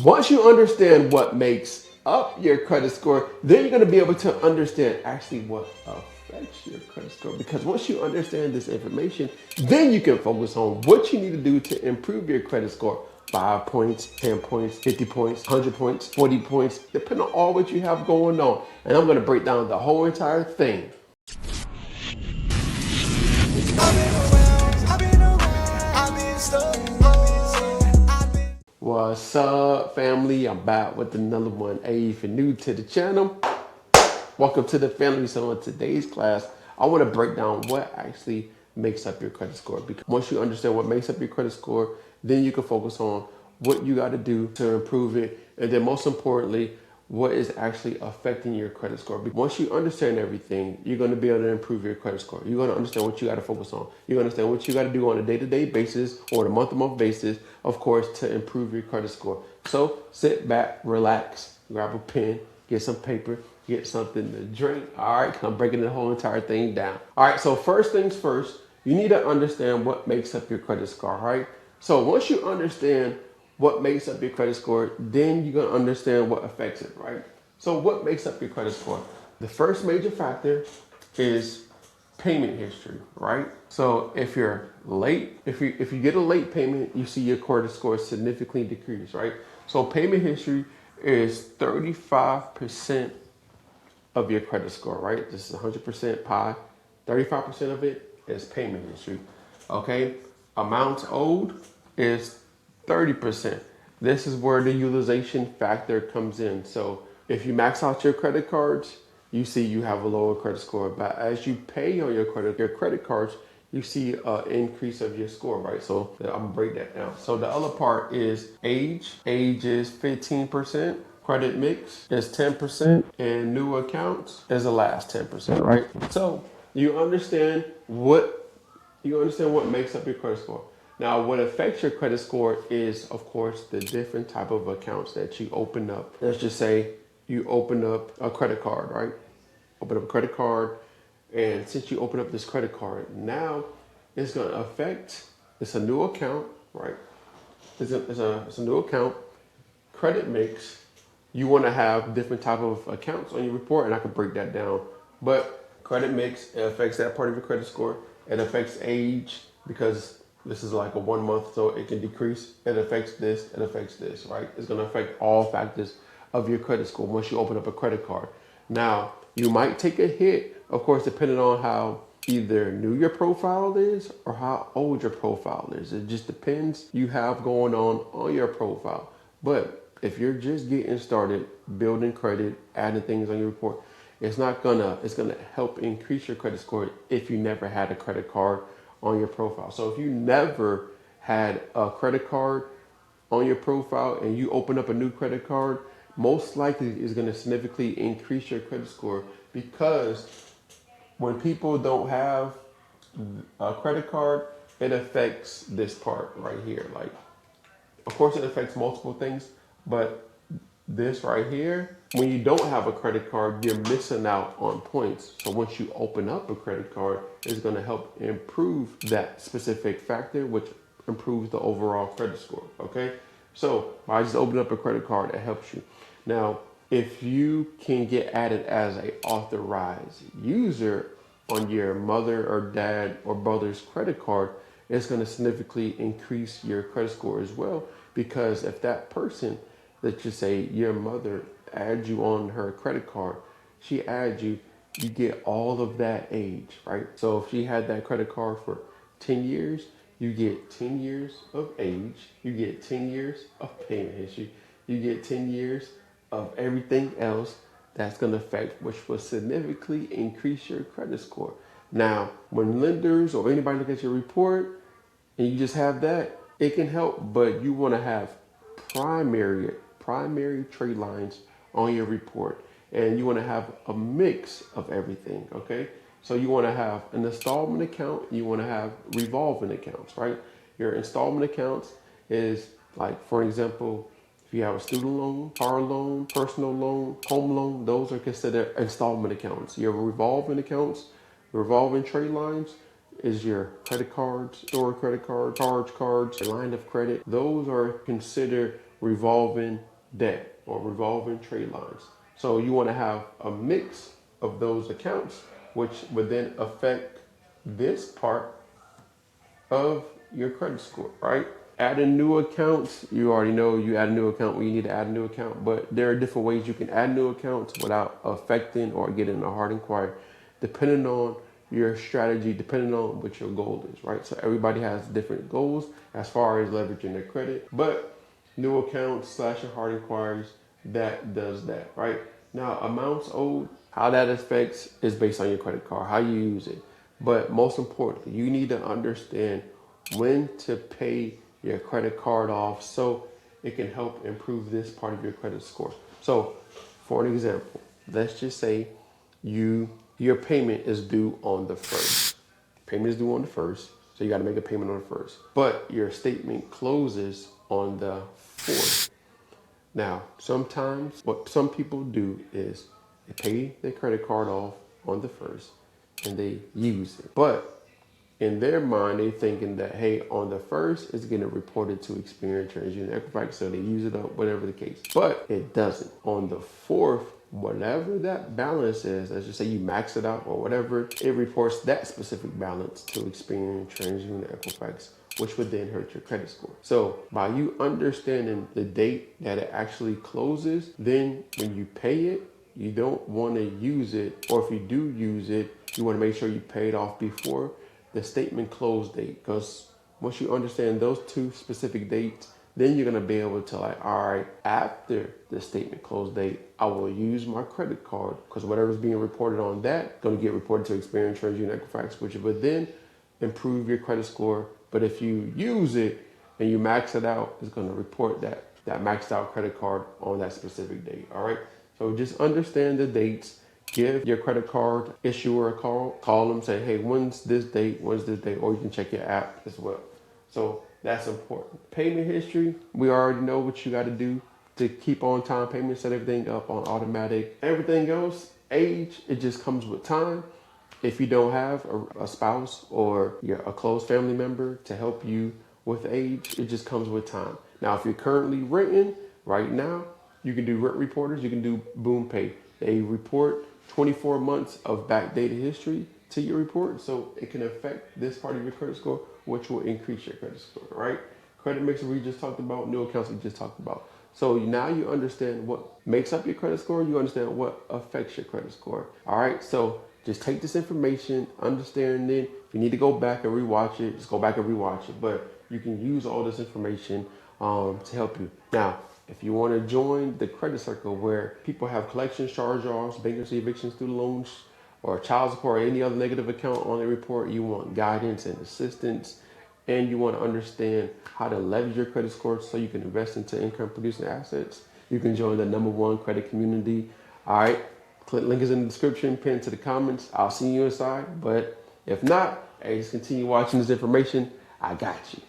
Once you understand what makes up your credit score, then you're going to be able to understand actually what affects your credit score. Because once you understand this information, then you can focus on what you need to do to improve your credit score. 5 points, 10 points, 50 points, 100 points, 40 points, depending on all what you have going on. And I'm going to break down the whole entire thing. What's up, family? I'm back with another one. Hey, if you're new to the channel, welcome to the family. So in today's class, I want to break down what actually makes up your credit score. Because once you understand what makes up your credit score, then you can focus on what you got to do to improve it. And then most importantly, what is actually affecting your credit score. Because once you understand everything, you're going to be able to improve your credit score. You're going to understand what you got to focus on. You understand what you got to do on a day-to-day basis or a month-to-month basis, of course, to improve your credit score. So sit back, relax, grab a pen, get some paper, get something to drink. All right, I'm breaking the whole entire thing down. All right, so first things first, you need to understand what makes up your credit score, all right? So once you understand what makes up your credit score, then you're going to understand what affects it, right? So what makes up your credit score? The first major factor is payment history, right? So if you're late, if you get a late payment, you see your credit score significantly decrease, right? So payment history is 35% of your credit score, right? This is 100% pie. 35% of it is payment history. Okay? Amounts owed is 30%. This is where the utilization factor comes in. So if you max out your credit cards, you see you have a lower credit score. But as you pay on your credit cards, you see an increase of your score, right? So I'm gonna break that down. So the other part is age. Age is 15%. Credit mix is 10%, and new accounts is the last 10%, right? So you understand what makes up your credit score. Now, what affects your credit score is, of course, the different type of accounts that you open up. Let's just say you open up a credit card, right? Open up a credit card, and since you open up this credit card, now it's going to affect. It's a new account, right? It's a new account. Credit mix. You want to have different type of accounts on your report, and I can break that down. But credit mix, it affects that part of your credit score. It affects age because this is like a 1 month, so it can decrease. It affects this. It affects this, right? It's going to affect all factors of your credit score once you open up a credit card. Now, you might take a hit, of course, depending on how either new your profile is or how old your profile is. It just depends you have going on your profile. But if you're just getting started building credit, adding things on your report, it's gonna help increase your credit score if you never had a credit card on your profile. So if you never had a credit card on your profile and you open up a new credit card, most likely is going to significantly increase your credit score because when people don't have a credit card, it affects this part right here. Like, of course, it affects multiple things, but this right here, when you don't have a credit card, you're missing out on points. So once you open up a credit card, it's going to help improve that specific factor, which improves the overall credit score. Okay. So by just opening up a credit card, it helps you. Now, if you can get added as a authorized user on your mother or dad or brother's credit card, it's going to significantly increase your credit score as well. Because if that person, let's just say your mother adds you on her credit card, she adds you, you get all of that age, right? So if she had that credit card for 10 years, you get 10 years of age, you get 10 years of payment history, you get 10 years of everything else that's going to affect, which will significantly increase your credit score. Now, when lenders or anybody look at your report and you just have that, it can help, but you want to have primary trade lines on your report, and you want to have a mix of everything. Okay, so you want to have an installment account, you want to have revolving accounts, right? Your installment accounts is like, for example, if you have a student loan, car loan, personal loan, home loan, those are considered installment accounts. Your revolving accounts, revolving trade lines, is your credit cards, store credit cards, charge cards, your line of credit. Those are considered revolving debt or revolving trade lines. So you want to have a mix of those accounts, which would then affect this part of your credit score, right? Adding new accounts, you already know you add a new account when you need to add a new account, but there are different ways you can add new accounts without affecting or getting a hard inquiry, depending on your strategy, depending on what your goal is, right? So everybody has different goals as far as leveraging their credit, but new accounts slash hard inquiries, that does that, right? Now, amounts owed, how that affects is based on your credit card, how you use it. But most importantly, you need to understand when to pay your credit card off so it can help improve this part of your credit score. So, for an example, let's just say your payment is due on the first. Payment is due on the first, so you got to make a payment on the first. But your statement closes on the fourth. Now, sometimes what some people do is they pay their credit card off on the first and they use it. But in their mind, they thinking that, hey, on the first, it's getting reported to Experian, TransUnion, Equifax, so they use it up, whatever the case. But it doesn't. On the fourth, whatever that balance is, let's just say you max it out or whatever, it reports that specific balance to Experian, TransUnion, Equifax, which would then hurt your credit score. So by you understanding the date that it actually closes, then when you pay it, you don't want to use it, or if you do use it, you want to make sure you pay it off before the statement close date. Because once you understand those two specific dates, then you're going to be able to like, all right, after the statement close date, I will use my credit card because whatever's being reported on that going to get reported to Experian, TransUnion, Equifax, which would then improve your credit score. But if you use it and you max it out, it's going to report that maxed out credit card on that specific date. All right. So just understand the dates. Give your credit card issuer a call. Call them, say, hey, when's this date? When's this date? Or you can check your app as well. So that's important. Payment history, we already know what you got to do to keep on time payments, set everything up on automatic. Everything else, age, it just comes with time. If you don't have a spouse or a close family member to help you with age, it just comes with time. Now, if you're currently renting right now, you can do rent reporters, you can do Boom Pay. They report 24 months of backdated history to your report, so it can affect this part of your credit score, which will increase your credit score, right? Credit mixer we just talked about, new accounts we just talked about. So now you understand what makes up your credit score, you understand what affects your credit score. All right, so just take this information, understand it. If you need to go back and rewatch it, just go back and rewatch it. But you can use all this information to help you. Now, if you want to join the credit circle where people have collections, charge-offs, bankruptcy, eviction, student loans, or child support, or any other negative account on the report, you want guidance and assistance, and you want to understand how to leverage your credit score so you can invest into income-producing assets, you can join the #1 credit community. All right, link is in the description, pinned to the comments. I'll see you inside, but if not, hey, just continue watching this information. I got you.